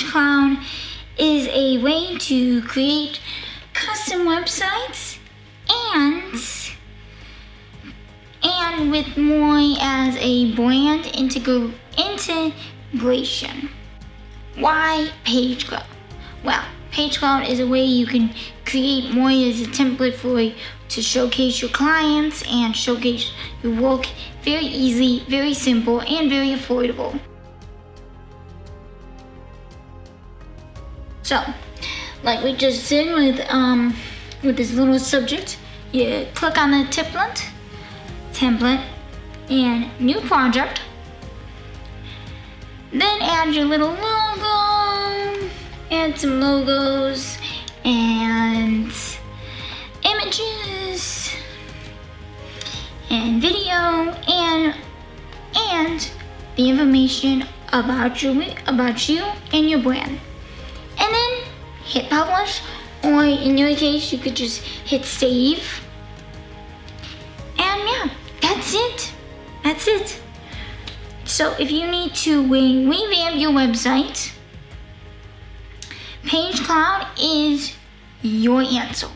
Cloud is a way to create custom websites and with more as a brand integration. Why Page Cloud? Well, Page Cloud is a way you can create more as a template to showcase your clients and showcase your work very easy, very simple, and very affordable. So, like we just did with this little subject, you click on the template, and new project. Then add your little logo, add some logos and images and video and the information about you and your brand. And then hit publish, or in your case you could just hit save. And yeah, that's it. So if you need to revamp your website, Page Cloud is your answer.